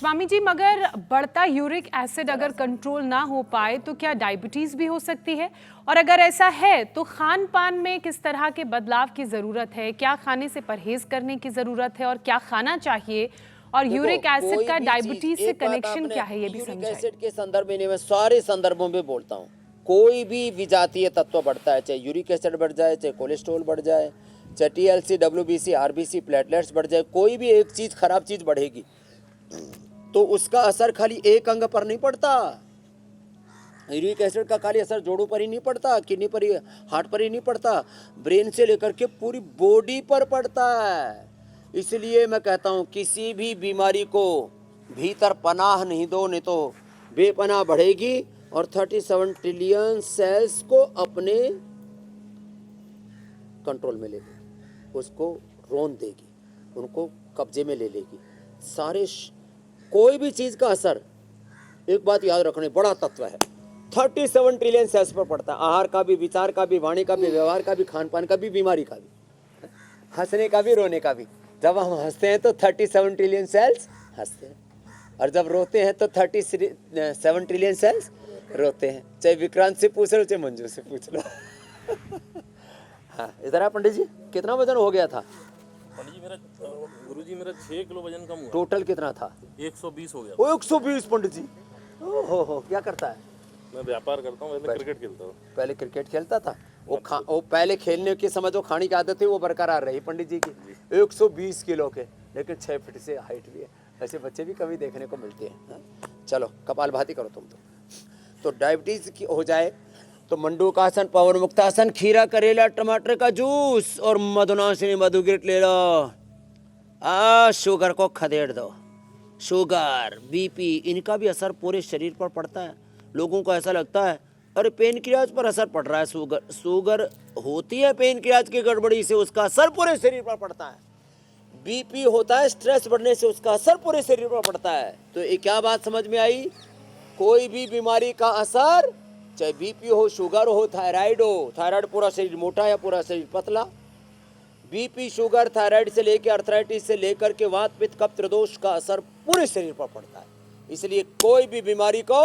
स्वामी जी, मगर बढ़ता uric acid अगर कंट्रोल ना हो पाए तो क्या डायबिटीज भी हो सकती है? और अगर ऐसा है तो खान पान में किस तरह के बदलाव की जरूरत है? क्या खाने से परहेज करने की जरूरत है और क्या खाना चाहिए? और यूरिक एसिड का डायबिटीज से कनेक्शन क्या है, ये भी यूरिक समझाइए। एसिड के संदर्भ में नहीं, मैं सारे संदर्भों में बोलता हूँ। कोई भी विजातीय तत्व बढ़ता है, चाहे यूरिक एसिड बढ़ जाए, चाहे कोलेस्ट्रॉल बढ़ जाए, चाहे टीएलसी, डब्ल्यूबीसी, आरबीसी, प्लेटलेट्स बढ़ जाए, कोई भी एक चीज खराब चीज बढ़ेगी तो उसका असर खाली एक अंग पर नहीं पड़ता। यूरिक एसिड का खाली असर जोड़ों पर ही नहीं पड़ता, किडनी पर ही, हार्ट पर ही नहीं पड़ता, ब्रेन से लेकर के पूरी बॉडी पर पड़ता है। इसलिए मैं कहता हूँ किसी भी बीमारी को भीतर पनाह नहीं दो, नहीं तो बेपनाह बढ़ेगी और 37 ट्रिलियन सेल्स को अपने कंट्रोल में ले लेगी, उसको रोन देगी, उनको कब्जे में ले लेगी। कोई भी चीज का असर, एक बात याद रखने, बड़ा तत्व है, 37 ट्रिलियन सेल्स पर पड़ता है। आहार का भी, विचार का भी, वाणी का भी, व्यवहार का भी, खान पान का भी, बीमारी का भी, हंसने का भी, रोने का भी। जब हम हंसते हैं तो 37 ट्रिलियन सेल्स हंसते हैं, और जब रोते हैं तो 37 ट्रिलियन सेल्स रोते हैं। चाहे विक्रांत से पूछ लो, चाहे मंजू से पूछ लो। हाँ, इधर आ पंडित जी, कितना वजन हो गया था? पंडित जी मेरा, गुरुजी मेरा 6 किलो वजन कम हुआ। टोटल कितना था? 120 हो गया। ओ 120 पंडित जी। हो क्या करता है? मैं व्यापार करता हूँ, पहले क्रिकेट खेलता हूँ। पहले क्रिकेट खेलता था। वो पहले खेलने की समझो खाने की आदत थी, वो बरकरार रही पंडित जी की। 120 किलो के, लेकिन 6 फीट से हाइट भी है। ऐसे बच्चे भी कभी देखने को मिलते हैं। हाँ? चलो कपालभाति करो तुम तो डायबिटीज की हो जाए तो मंडूकासन, पवन मुक्तासन, खीरा, करेला, टमाटर का जूस और मधुनाशिनी मधुगिट ले लो। शुगर को खदेड़ दो। शुगर, बीपी, इनका भी असर पूरे शरीर पर पड़ता है। लोगों को ऐसा लगता है अरे पेनक्रियाज पर असर पड़ रहा है। शुगर होती है पेनक्रियाज की गड़बड़ी से, उसका असर पूरे शरीर पर पड़ता है। बीपी होता है स्ट्रेस बढ़ने से, उसका असर पूरे शरीर पर पड़ता है। तो ये क्या बात समझ में आई? कोई भी बीमारी का असर, चाहे बीपी हो, शुगर हो, थायराइड हो, थायराइड पूरा शरीर मोटा या पूरा शरीर पतला, बीपी, शुगर, थायराइड से लेकर अर्थराइटिस से लेकर के वात, पित्त, कफ, त्रिदोष का असर पूरे शरीर पर पड़ता है। इसलिए कोई भी बीमारी को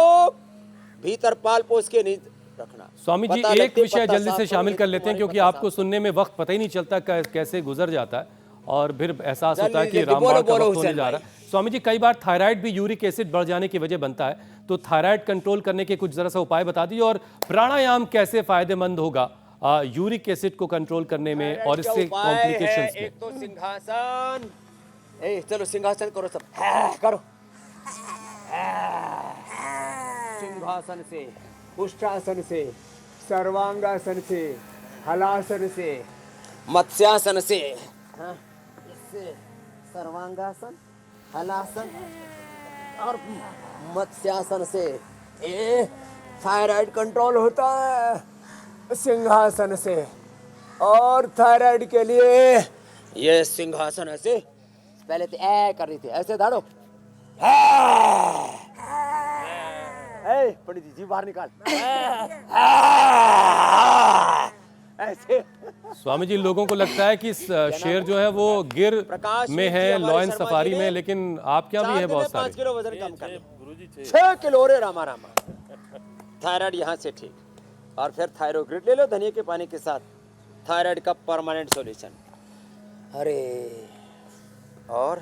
भीतर पाल पोस के नहीं रखना। स्वामी जी, एक विषय जल्दी से शामिल कर लेते हैं, क्योंकि आपको सुनने में वक्त पता ही नहीं चलता कैसे गुजर जाता है, और फिर एहसास होता है कि रामबाण का वक्त होने जा रहा है। स्वामी जी, कई बार थायराइड भी यूरिक एसिड बढ़ जाने की वजह बनता है, तो थायराइड कंट्रोल करने के कुछ जरा सा उपाय बता दीजिए, और प्राणायाम कैसे फायदेमंद होगा यूरिक एसिड को कंट्रोल करने में और इससे कॉम्प्लिकेशंस में। एक तो सिंहासन, चलो सिंहासन करो सब, करो सिंहासन से, उष्टासन से, सर्वांगासन से, हलासन से, मत्स्यासन से, इससे सर्वांगासन, हलासन और मत्स्यासन से थायराइड कंट्रोल होता है। सिंहासन से, और थायराइड के लिए ये सिंहासन ऐसे, पहले तो ऐ कर रही थी, ऐसे दाड़ो, पंडित जी बाहर निकाल, ऐसे। स्वामी जी, लोगों को लगता है कि शेर जो है वो गिर में है, लॉयन सफारी में, लेकिन आप क्या भी है बहुत सारे। 5 किलो वजन कम कर, 6 किलो रे रामा रामा। थायराइड यहाँ से ठीक, और फिर थायरोग्रिड ले लो धनिया के पानी के साथ, थायराइड का परमानेंट सॉल्यूशन। अरे और